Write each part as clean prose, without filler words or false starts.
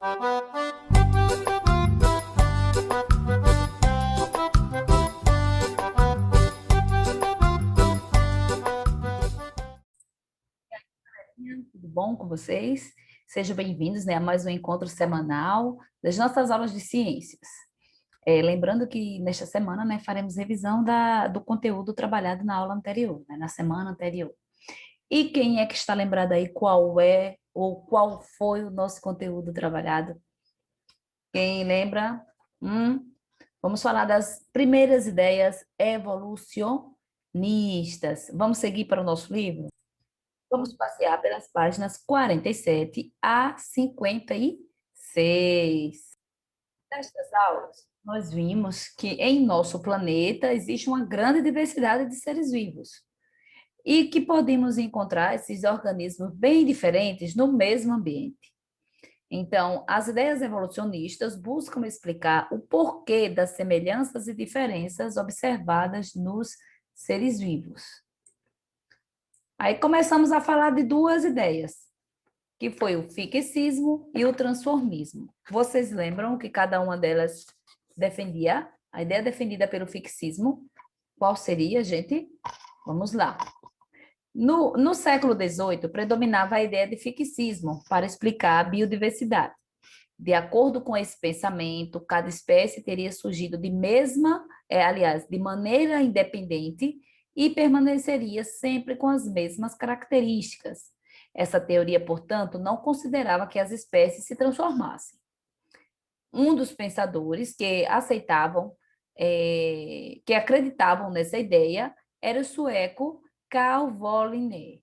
Tudo bom com vocês? Sejam bem-vindos, né, a mais um encontro semanal das nossas aulas de ciências. Lembrando que nesta semana, né, faremos revisão do conteúdo trabalhado na aula anterior, né, na semana anterior. E quem é que está lembrado aí qual é ou qual foi o nosso conteúdo trabalhado? Quem lembra? Vamos falar das primeiras ideias evolucionistas. Vamos seguir para o nosso livro? Vamos passear pelas páginas 47 a 56. Nestas aulas, nós vimos que em nosso planeta existe uma grande diversidade de seres vivos e que podemos encontrar esses organismos bem diferentes no mesmo ambiente. Então, as ideias evolucionistas buscam explicar o porquê das semelhanças e diferenças observadas nos seres vivos. Aí começamos a falar de duas ideias, que foi o fiquecismo e o transformismo. Vocês lembram que cada uma delas defendia? A ideia defendida pelo fiquecismo, qual seria, gente? Vamos lá. No século XVIII, predominava a ideia de fiquecismo para explicar a biodiversidade. De acordo com esse pensamento, cada espécie teria surgido de maneira independente e permaneceria sempre com as mesmas características. Essa teoria, portanto, não considerava que as espécies se transformassem. Um dos pensadores que acreditavam nessa ideia, era o sueco Carl von Linné,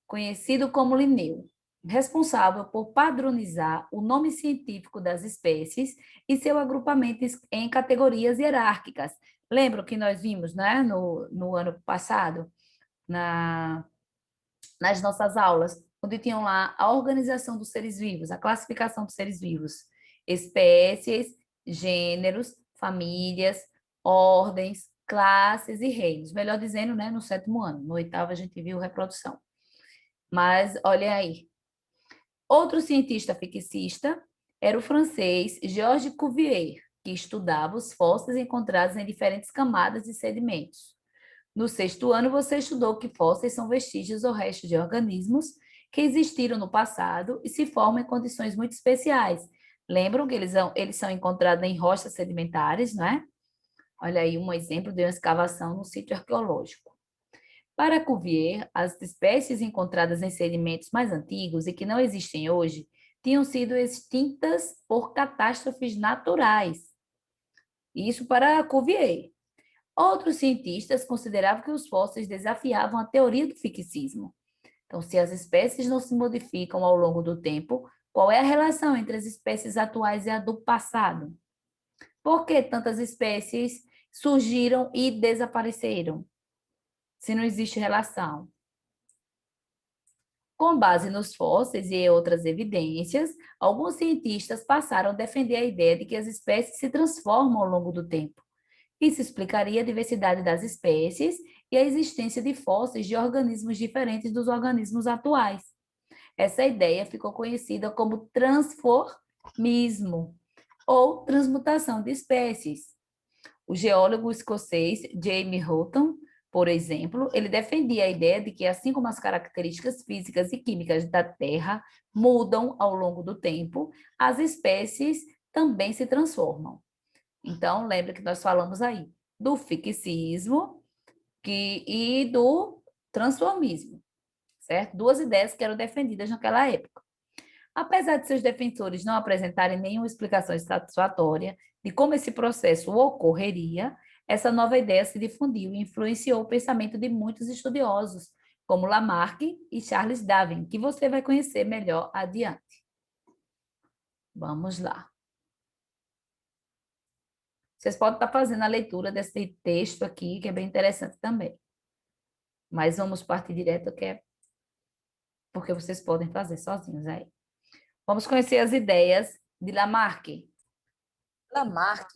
conhecido como Linneu, responsável por padronizar o nome científico das espécies e seu agrupamento em categorias hierárquicas. Lembram que nós vimos, né, no ano passado, nas nossas aulas, onde tinham lá a organização dos seres vivos, a classificação dos seres vivos, espécies, gêneros, famílias, ordens, classes e reinos. Melhor dizendo, né, no sétimo ano. No oitavo a gente viu reprodução. Mas olha aí. Outro cientista fixista era o francês Georges Cuvier, que estudava os fósseis encontrados em diferentes camadas de sedimentos. No sexto ano, você estudou que fósseis são vestígios ou restos de organismos que existiram no passado e se formam em condições muito especiais. Lembram que eles são encontrados em rochas sedimentares, não é? Olha aí um exemplo de uma escavação no sítio arqueológico. Para Cuvier, as espécies encontradas em sedimentos mais antigos e que não existem hoje tinham sido extintas por catástrofes naturais. Isso para Cuvier. Outros cientistas consideravam que os fósseis desafiavam a teoria do fiquecismo. Então, se as espécies não se modificam ao longo do tempo, qual é a relação entre as espécies atuais e a do passado? Por que tantas espécies surgiram e desapareceram, se não existe relação? Com base nos fósseis e outras evidências, alguns cientistas passaram a defender a ideia de que as espécies se transformam ao longo do tempo. Isso explicaria a diversidade das espécies e a existência de fósseis de organismos diferentes dos organismos atuais. Essa ideia ficou conhecida como transformismo ou transmutação de espécies. O geólogo escocês Jamie Houghton, por exemplo, ele defendia a ideia de que, assim como as características físicas e químicas da Terra mudam ao longo do tempo, as espécies também se transformam. Então, lembra que nós falamos aí do fiquecismo e do transformismo, certo? Duas ideias que eram defendidas naquela época. Apesar de seus defensores não apresentarem nenhuma explicação satisfatória de como esse processo ocorreria, essa nova ideia se difundiu e influenciou o pensamento de muitos estudiosos, como Lamarck e Charles Darwin, que você vai conhecer melhor adiante. Vamos lá. Vocês podem estar fazendo a leitura desse texto aqui, que é bem interessante também. Mas vamos partir direto, que é porque vocês podem fazer sozinhos aí. Vamos conhecer as ideias de Lamarck. Lamarck,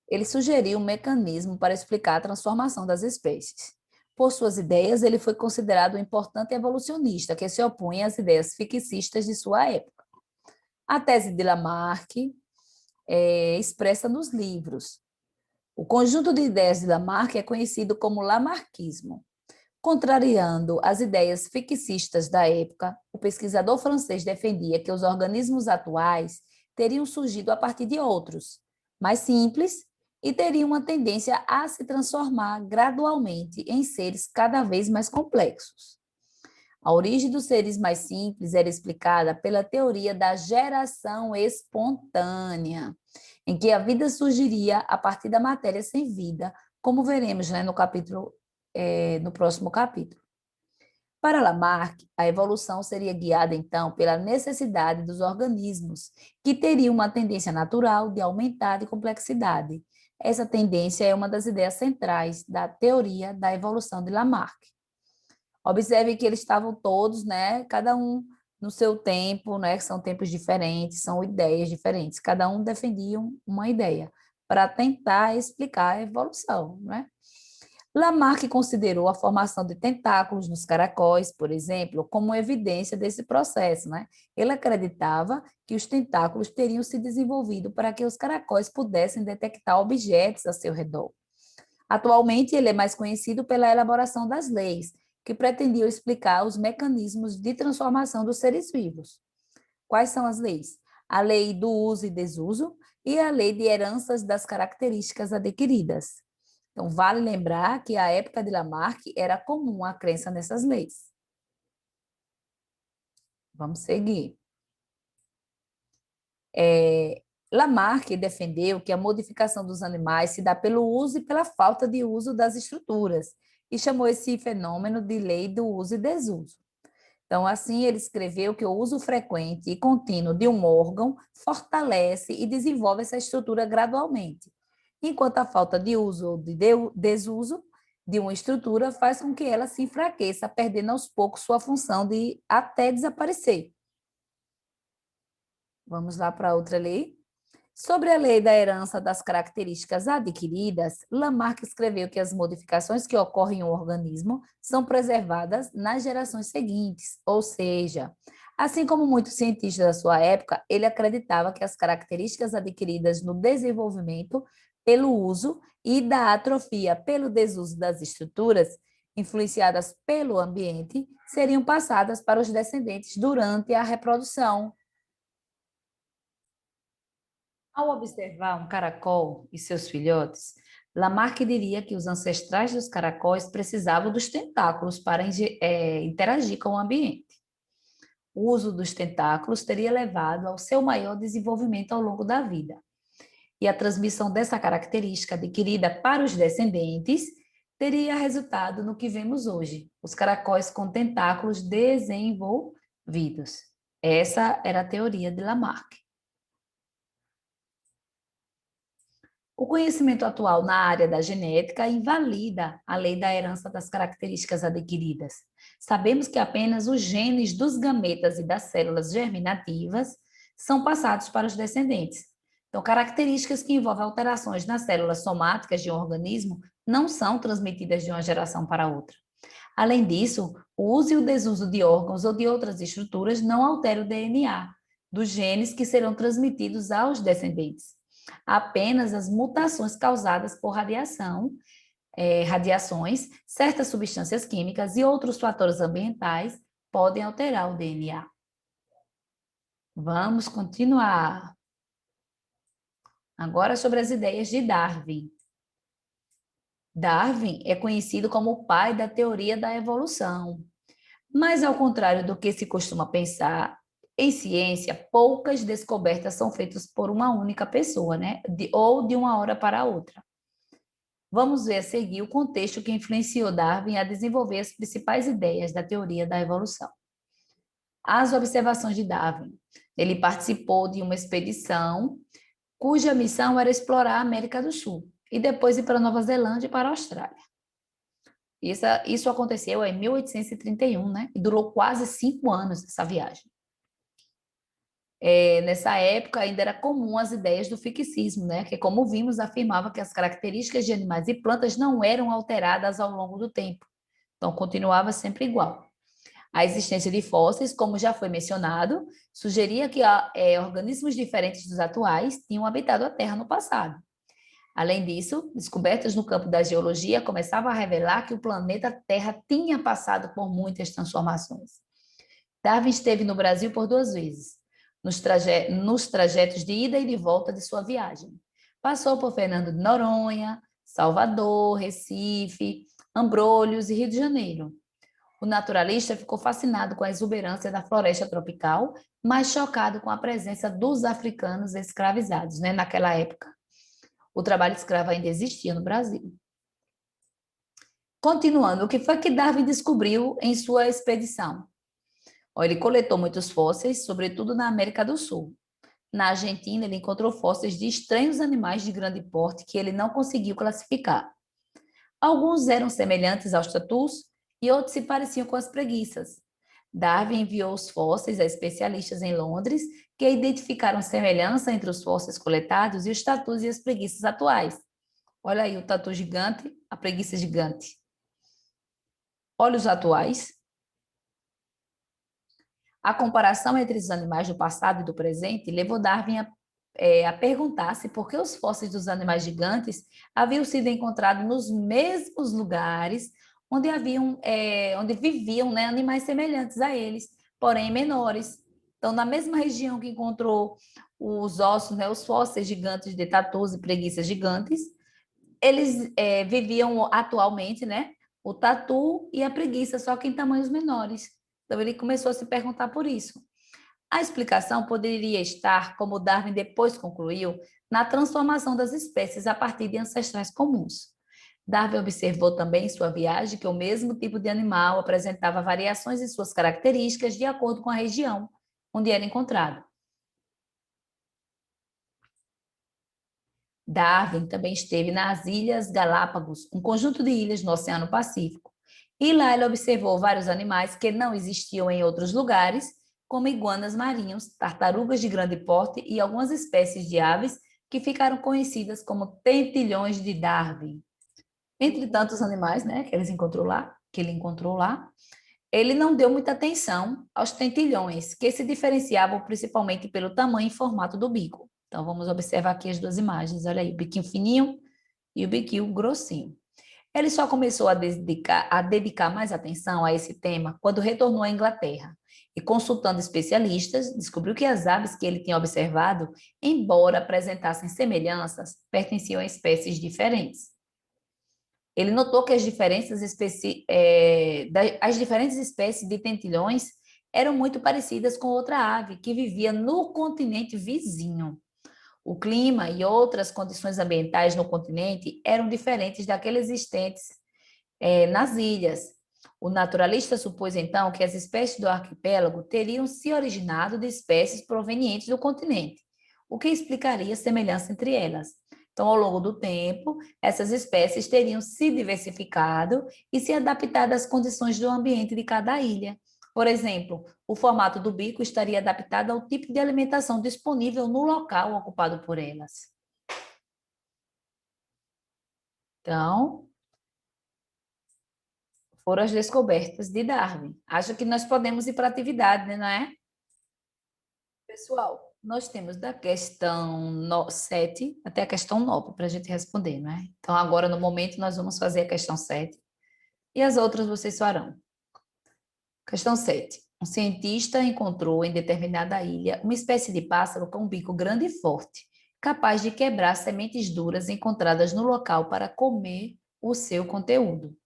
ele sugeriu um mecanismo para explicar a transformação das espécies. Por suas ideias, ele foi considerado um importante evolucionista que se opunha às ideias fiquecistas de sua época. A tese de Lamarck é expressa nos livros. O conjunto de ideias de Lamarck é conhecido como lamarckismo. Contrariando as ideias fixistas da época, o pesquisador francês defendia que os organismos atuais teriam surgido a partir de outros, mais simples, e teriam uma tendência a se transformar gradualmente em seres cada vez mais complexos. A origem dos seres mais simples era explicada pela teoria da geração espontânea, em que a vida surgiria a partir da matéria sem vida, como veremos, né, no próximo capítulo. Para Lamarck, a evolução seria guiada, então, pela necessidade dos organismos, que teriam uma tendência natural de aumentar de complexidade. Essa tendência é uma das ideias centrais da teoria da evolução de Lamarck. Observe que eles estavam todos, né, cada um no seu tempo, né, são tempos diferentes, são ideias diferentes, cada um defendia uma ideia para tentar explicar a evolução, né? Lamarck considerou a formação de tentáculos nos caracóis, por exemplo, como evidência desse processo, né? Ele acreditava que os tentáculos teriam se desenvolvido para que os caracóis pudessem detectar objetos a seu redor. Atualmente, ele é mais conhecido pela elaboração das leis, que pretendiam explicar os mecanismos de transformação dos seres vivos. Quais são as leis? A lei do uso e desuso e a lei de heranças das características adquiridas. Então, vale lembrar que a época de Lamarck era comum a crença nessas leis. Vamos seguir. Lamarck defendeu que a modificação dos animais se dá pelo uso e pela falta de uso das estruturas, e chamou esse fenômeno de lei do uso e desuso. Então, assim, ele escreveu que o uso frequente e contínuo de um órgão fortalece e desenvolve essa estrutura gradualmente, enquanto a falta de uso ou de desuso de uma estrutura faz com que ela se enfraqueça, perdendo aos poucos sua função de até desaparecer. Vamos lá para outra lei. Sobre a lei da herança das características adquiridas, Lamarck escreveu que as modificações que ocorrem em um organismo são preservadas nas gerações seguintes, ou seja, assim como muitos cientistas da sua época, ele acreditava que as características adquiridas no desenvolvimento pelo uso e da atrofia pelo desuso das estruturas, influenciadas pelo ambiente, seriam passadas para os descendentes durante a reprodução. Ao observar um caracol e seus filhotes, Lamarck diria que os ancestrais dos caracóis precisavam dos tentáculos para interagir com o ambiente. O uso dos tentáculos teria levado ao seu maior desenvolvimento ao longo da vida. E a transmissão dessa característica adquirida para os descendentes teria resultado no que vemos hoje, os caracóis com tentáculos desenvolvidos. Essa era a teoria de Lamarck. O conhecimento atual na área da genética invalida a lei da herança das características adquiridas. Sabemos que apenas os genes dos gametas e das células germinativas são passados para os descendentes. Então, características que envolvem alterações nas células somáticas de um organismo não são transmitidas de uma geração para outra. Além disso, o uso e o desuso de órgãos ou de outras estruturas não altera o DNA dos genes que serão transmitidos aos descendentes. Apenas as mutações causadas por radiações, certas substâncias químicas e outros fatores ambientais podem alterar o DNA. Vamos continuar. Agora sobre as ideias de Darwin. Darwin é conhecido como o pai da teoria da evolução. Mas, ao contrário do que se costuma pensar, em ciência, poucas descobertas são feitas por uma única pessoa, né? Ou de uma hora para outra. Vamos ver a seguir o contexto que influenciou Darwin a desenvolver as principais ideias da teoria da evolução. As observações de Darwin. Ele participou de uma expedição cuja missão era explorar a América do Sul e depois ir para Nova Zelândia e para a Austrália. Isso aconteceu em 1831, né? E durou quase 5 anos essa viagem. Nessa época ainda era comum as ideias do fixismo, né? Que, como vimos, afirmava que as características de animais e plantas não eram alteradas ao longo do tempo. Então, continuava sempre igual. A existência de fósseis, como já foi mencionado, sugeria que organismos diferentes dos atuais tinham habitado a Terra no passado. Além disso, descobertas no campo da geologia começavam a revelar que o planeta Terra tinha passado por muitas transformações. Darwin esteve no Brasil por 2 vezes, nos trajetos de ida e de volta de sua viagem. Passou por Fernando de Noronha, Salvador, Recife, Abrolhos e Rio de Janeiro. O naturalista ficou fascinado com a exuberância da floresta tropical, mas chocado com a presença dos africanos escravizados, né, naquela época. O trabalho escravo ainda existia no Brasil. Continuando, o que foi que Darwin descobriu em sua expedição? Ele coletou muitos fósseis, sobretudo na América do Sul. Na Argentina, ele encontrou fósseis de estranhos animais de grande porte que ele não conseguiu classificar. Alguns eram semelhantes aos tatus e outros se pareciam com as preguiças. Darwin enviou os fósseis a especialistas em Londres que identificaram semelhança entre os fósseis coletados e os tatus e as preguiças atuais. Olha aí o tatu gigante, a preguiça gigante. Olha os atuais. A comparação entre os animais do passado e do presente levou Darwin a perguntar-se por que os fósseis dos animais gigantes haviam sido encontrados nos mesmos lugares onde viviam, né, animais semelhantes a eles, porém menores. Então, na mesma região que encontrou os ossos, né, os fósseis gigantes de tatus e preguiças gigantes, eles viviam atualmente, né, o tatu e a preguiça, só que em tamanhos menores. Então, ele começou a se perguntar por isso. A explicação poderia estar, como Darwin depois concluiu, na transformação das espécies a partir de ancestrais comuns. Darwin observou também em sua viagem que o mesmo tipo de animal apresentava variações em suas características de acordo com a região onde era encontrado. Darwin também esteve nas Ilhas Galápagos, um conjunto de ilhas no Oceano Pacífico, e lá ele observou vários animais que não existiam em outros lugares, como iguanas marinhos, tartarugas de grande porte e algumas espécies de aves que ficaram conhecidas como tentilhões de Darwin. Entre tantos animais, né, que ele encontrou lá, ele não deu muita atenção aos tentilhões, que se diferenciavam principalmente pelo tamanho e formato do bico. Então, vamos observar aqui as duas imagens. Olha aí, o biquinho fininho e o biquinho grossinho. Ele só começou a dedicar mais atenção a esse tema quando retornou à Inglaterra e, consultando especialistas, descobriu que as aves que ele tinha observado, embora apresentassem semelhanças, pertenciam a espécies diferentes. Ele notou que as diferentes espécies de tentilhões eram muito parecidas com outra ave que vivia no continente vizinho. O clima e outras condições ambientais no continente eram diferentes daqueles existentes nas ilhas. O naturalista supôs então que as espécies do arquipélago teriam se originado de espécies provenientes do continente, o que explicaria a semelhança entre elas. Então, ao longo do tempo, essas espécies teriam se diversificado e se adaptado às condições do ambiente de cada ilha. Por exemplo, o formato do bico estaria adaptado ao tipo de alimentação disponível no local ocupado por elas. Então, foram as descobertas de Darwin. Acho que nós podemos ir para a atividade, né, não é? Pessoal, nós temos da questão 7 até a questão 9 para a gente responder, não é? Então, agora, no momento, nós vamos fazer a questão 7 e as outras vocês farão. Questão 7. Um cientista encontrou em determinada ilha uma espécie de pássaro com um bico grande e forte, capaz de quebrar sementes duras encontradas no local para comer o seu conteúdo.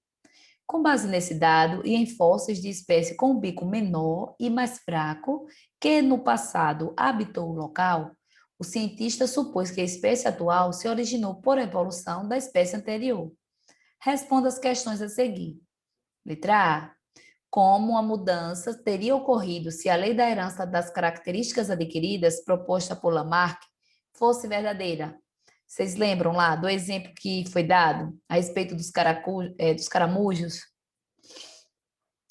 Com base nesse dado e em fósseis de espécie com um bico menor e mais fraco, que no passado habitou o local, o cientista supôs que a espécie atual se originou por evolução da espécie anterior. Responda as questões a seguir. Letra A. Como a mudança teria ocorrido se a lei da herança das características adquiridas proposta por Lamarck fosse verdadeira? Vocês lembram lá do exemplo que foi dado a respeito dos caramujos,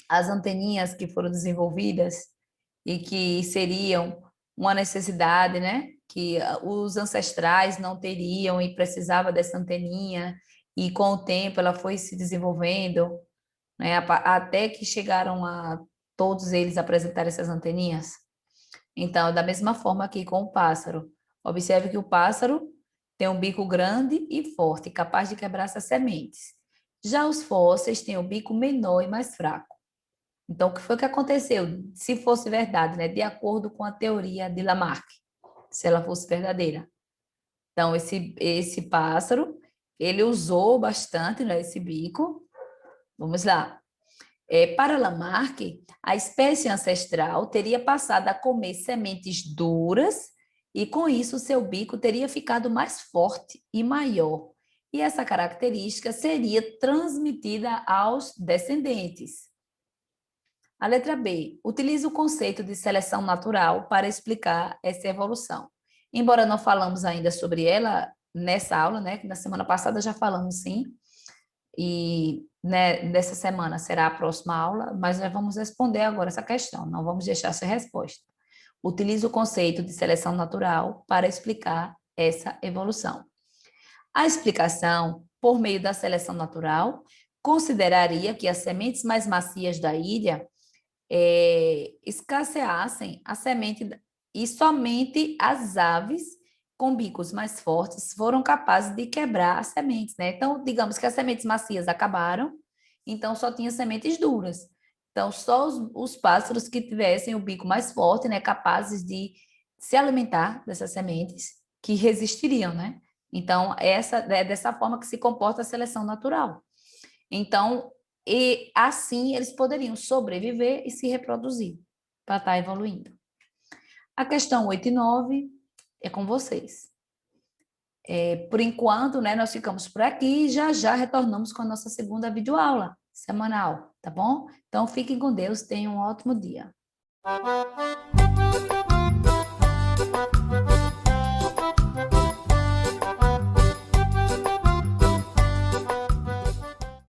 as anteninhas que foram desenvolvidas e que seriam uma necessidade, né? Que os ancestrais não teriam e precisava dessa anteninha e com o tempo ela foi se desenvolvendo, né? Até que chegaram todos eles apresentarem essas anteninhas? Então, da mesma forma aqui com o pássaro. Observe que o pássaro tem um bico grande e forte, capaz de quebrar essas sementes. Já os fósseis têm o bico menor e mais fraco. Então, o que foi que aconteceu? Se fosse verdade, né? De acordo com a teoria de Lamarck, se ela fosse verdadeira. Então, esse pássaro, ele usou bastante, né, esse bico. Vamos lá. Para Lamarck, a espécie ancestral teria passado a comer sementes duras e, com isso, seu bico teria ficado mais forte e maior. E essa característica seria transmitida aos descendentes. A letra B. Utiliza o conceito de seleção natural para explicar essa evolução. Embora não falamos ainda sobre ela nessa aula, né, que na semana passada já falamos sim, e né, nessa semana será a próxima aula, mas nós vamos responder agora essa questão, não vamos deixar essa resposta. Utiliza o conceito de seleção natural para explicar essa evolução. A explicação, por meio da seleção natural, consideraria que as sementes mais macias da ilha escasseassem a semente e somente as aves com bicos mais fortes foram capazes de quebrar as sementes, né? Então, digamos que as sementes macias acabaram, então só tinha sementes duras. Então, só os pássaros que tivessem o bico mais forte, né, capazes de se alimentar dessas sementes, que resistiriam, né? Então, é dessa forma que se comporta a seleção natural. Então, e assim eles poderiam sobreviver e se reproduzir para estar evoluindo. A questão 8 e 9 é com vocês. Por enquanto, né, nós ficamos por aqui e já já retornamos com a nossa segunda videoaula semanal, tá bom? Então, fiquem com Deus, tenham um ótimo dia.